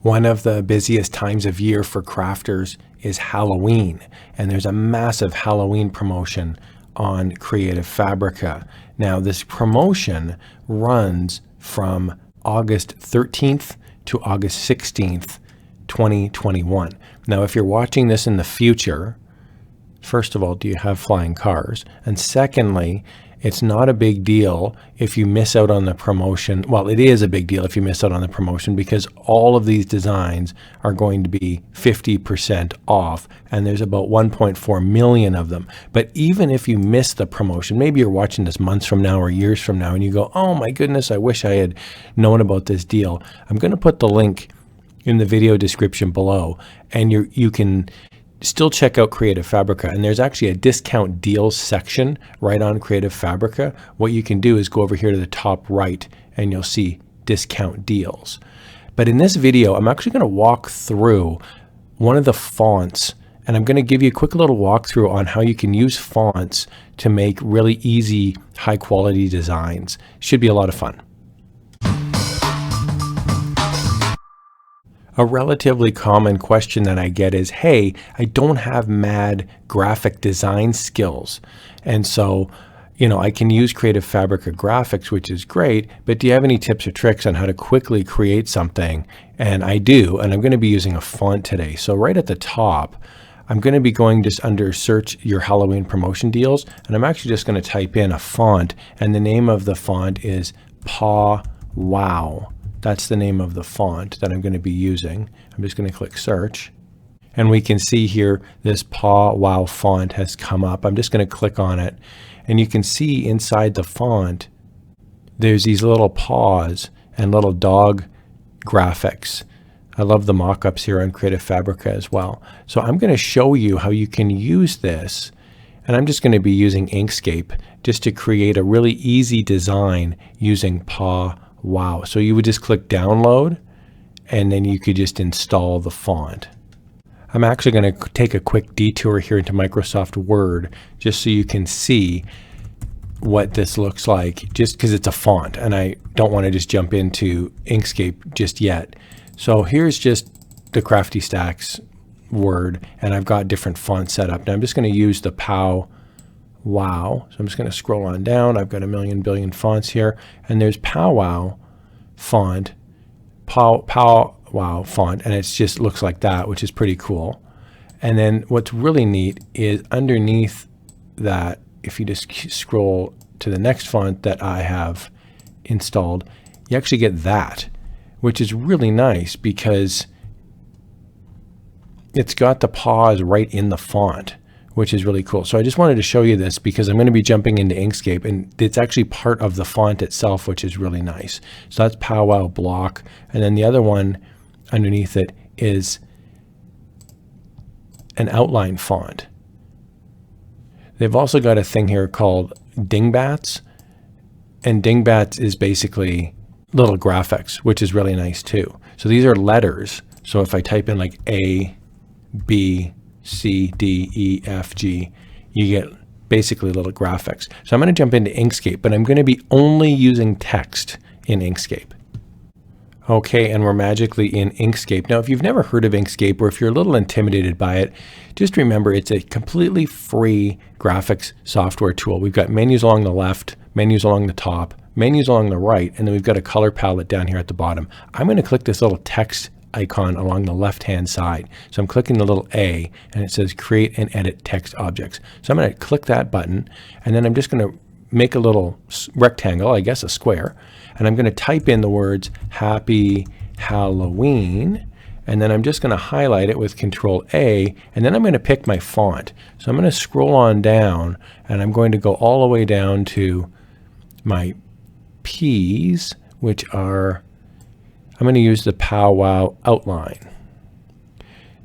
One of the busiest times of year for crafters is Halloween, and there's a massive Halloween promotion on Creative Fabrica. Now, this promotion runs from August 13th to August 16th, 2021. Now, if you're watching this in the future, first of all, do you have flying cars? And secondly, it's not a big deal if you miss out on the promotion. Well, it is a big deal if you miss out on the promotion because all of these designs are going to be 50% off, and there's about 1.4 million of them. But even if you miss the promotion, maybe you're watching this months from now or years from now and you go, oh my goodness, I wish I had known about this deal. I'm going to put the link in the video description below, and you can still check out Creative Fabrica, and there's actually a discount deals section right on Creative Fabrica. What you can do is go over here to the top right and you'll see discount deals. But in this video, I'm actually going to walk through one of the fonts, and I'm going to give you a quick little walkthrough on how you can use fonts to make really easy, high quality designs. Should be a lot of fun. A relatively common question that I get is, hey, I don't have mad graphic design skills. And so, I can use Creative Fabrica graphics, which is great, but do you have any tips or tricks on how to quickly create something? And I do, and I'm going to be using a font today. So right at the top, I'm going to be going just under search your Halloween promotion deals, and I'm actually just going to type in a font, and the name of the font is Paw Wow. That's the name of the font that I'm going to be using. I'm just going to click search, and we can see here this Paw Wow font has come up. I'm just going to click on it, and you can see inside the font there's these little paws and little dog graphics. I love the mock-ups here on Creative Fabrica as well. So I'm going to show you how you can use this, and I'm just going to be using Inkscape just to create a really easy design using Paw Wow. So you would just click download, and then you could just install the font. I'm actually going to take a quick detour here into Microsoft Word just so you can see what this looks like, just because it's a font and I don't want to just jump into Inkscape just yet. So here's just the Crafty Stax Word, and I've got different fonts set up. Now I'm just going to use the Paw Wow. So I'm just going to scroll on down. I've got a billion fonts here, and there's Paw Wow font, Paw Wow font, and it just looks like that, which is pretty cool. And then what's really neat is underneath that, if you just scroll to the next font that I have installed, you actually get that, which is really nice because it's got the paws right in the font, which is really cool. So I just wanted to show you this because I'm going to be jumping into Inkscape, and it's actually part of the font itself, which is really nice. So that's Paw Wow block, and then the other one underneath it is an outline font. They've also got a thing here called dingbats, and dingbats is basically little graphics, which is really nice too. So these are letters. So if I type in like A, B, C, D, E, F, G, you get basically little graphics. So I'm going to jump into Inkscape, but I'm going to be only using text in Inkscape. Okay, and we're magically in Inkscape. Now, if you've never heard of Inkscape, or if you're a little intimidated by it, just remember it's a completely free graphics software tool. We've got menus along the left, menus along the top, menus along the right, and then we've got a color palette down here at the bottom. I'm going to click this little text icon along the left hand side. So I'm clicking the little A, and it says create and edit text objects. So I'm going to click that button, and then I'm just going to make a little rectangle, I guess a square, and I'm going to type in the words Happy Halloween, and then I'm just going to highlight it with Control A, and then I'm going to pick my font. So I'm going to scroll on down, and I'm going to go all the way down to my P's, which are, I'm going to use the Paw Wow outline.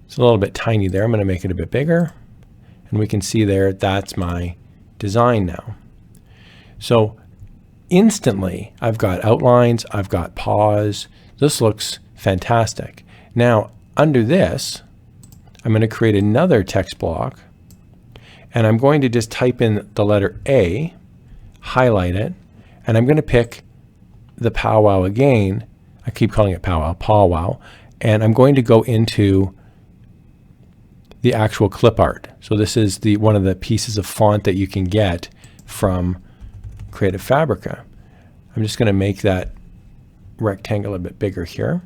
It's a little bit tiny there. I'm going to make it a bit bigger, and we can see there that's my design now. So instantly I've got outlines, I've got paws. This looks fantastic. Now under this, I'm going to create another text block, and I'm going to just type in the letter A, highlight it, and I'm going to pick the Paw Wow again. I keep calling it Paw Wow, and I'm going to go into the actual clip art. So this is one of the pieces of font that you can get from Creative Fabrica. I'm just going to make that rectangle a bit bigger here.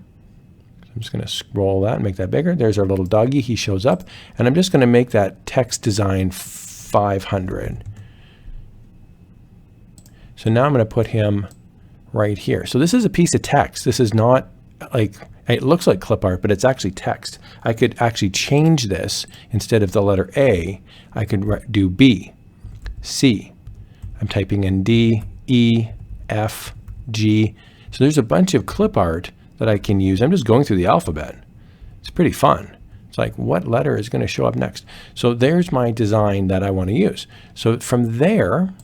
I'm just going to scroll that and make that bigger. There's our little doggy. He shows up. And I'm just going to make that text design 500. So now I'm going to put him right here. So this is a piece of text. This is not like, it looks like clip art, but it's actually text. I could actually change this. Instead of the letter A, I could do B, C. I'm typing in D, E, F, G. So there's a bunch of clip art that I can use. I'm just going through the alphabet. It's pretty fun. It's like, what letter is going to show up next? So there's my design that I want to use. So from there,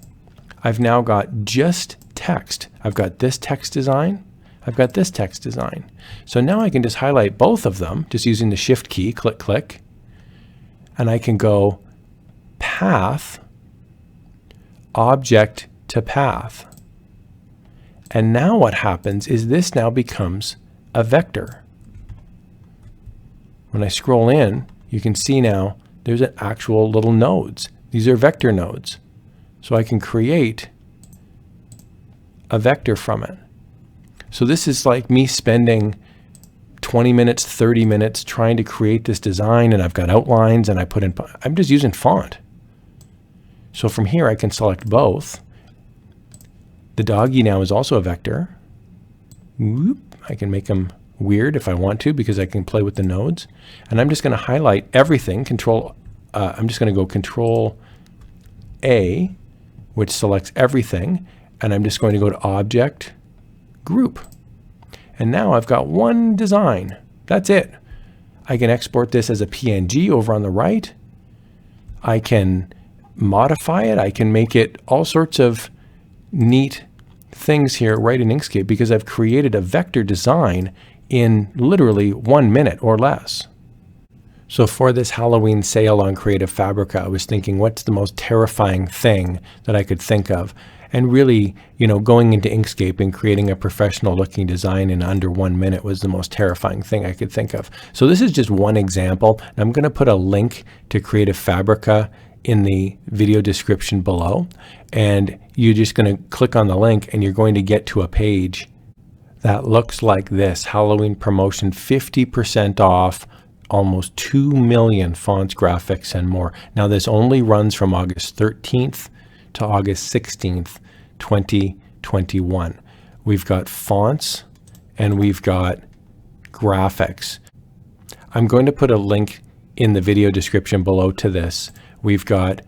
I've now got just text. I've got this text design. I've got this text design. So now I can just highlight both of them just using the Shift key, click, click. And I can go path, object to path. And now what happens is this now becomes a vector. When I scroll in, you can see now there's an actual little nodes. These are vector nodes. So I can create a vector from it. So this is like me spending 20 minutes, 30 minutes trying to create this design, and I've got outlines and I'm just using font. So from here I can select both. The doggy now is also a vector. Whoop. I can make them weird if I want to because I can play with the nodes. And I'm just going to highlight everything. I'm just going to go Control A, which selects everything. And I'm just going to go to Object, Group. And now I've got one design. That's it. I can export this as a PNG over on the right. I can modify it. I can make it all sorts of neat things here right in Inkscape because I've created a vector design in literally 1 minute or less. So for this Halloween sale on Creative Fabrica, I was thinking, what's the most terrifying thing that I could think of? And really, going into Inkscape and creating a professional looking design in under 1 minute was the most terrifying thing I could think of. So this is just one example. I'm going to put a link to Creative Fabrica in the video description below. And you're just going to click on the link and you're going to get to a page that looks like this. Halloween promotion, 50% off, almost 2 million fonts, graphics, and more. Now this only runs from August 13th to August 16th, 2021. We've got fonts and we've got graphics. I'm going to put a link in the video description below to this. We've got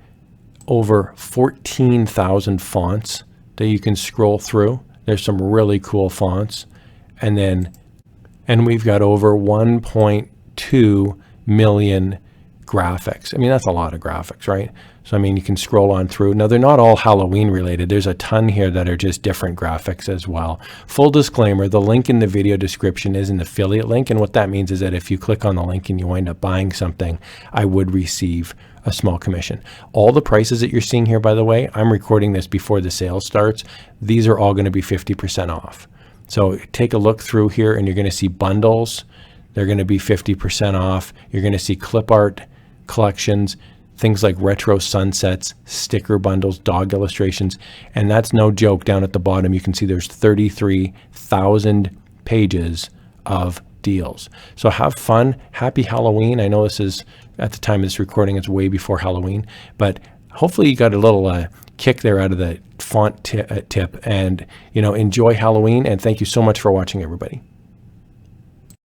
over 14,000 fonts that you can scroll through. There's some really cool fonts. And we've got over 1.2 million graphics. I mean, that's a lot of graphics, right? So, I mean, you can scroll on through. Now, they're not all Halloween related. There's a ton here that are just different graphics as well. Full disclaimer, the link in the video description is an affiliate link. And what that means is that if you click on the link and you wind up buying something, I would receive a small commission. All the prices that you're seeing here, by the way, I'm recording this before the sale starts. These are all going to be 50% off. So take a look through here and you're going to see bundles. They're going to be 50% off. You're going to see clip art collections, things like retro sunsets, sticker bundles, dog illustrations. And that's no joke. Down at the bottom, you can see there's 33,000 pages of deals. So have fun. Happy Halloween. I know this is, at the time of this recording, it's way before Halloween, but hopefully you got a little kick there out of the font tip and, enjoy Halloween. And thank you so much for watching, everybody.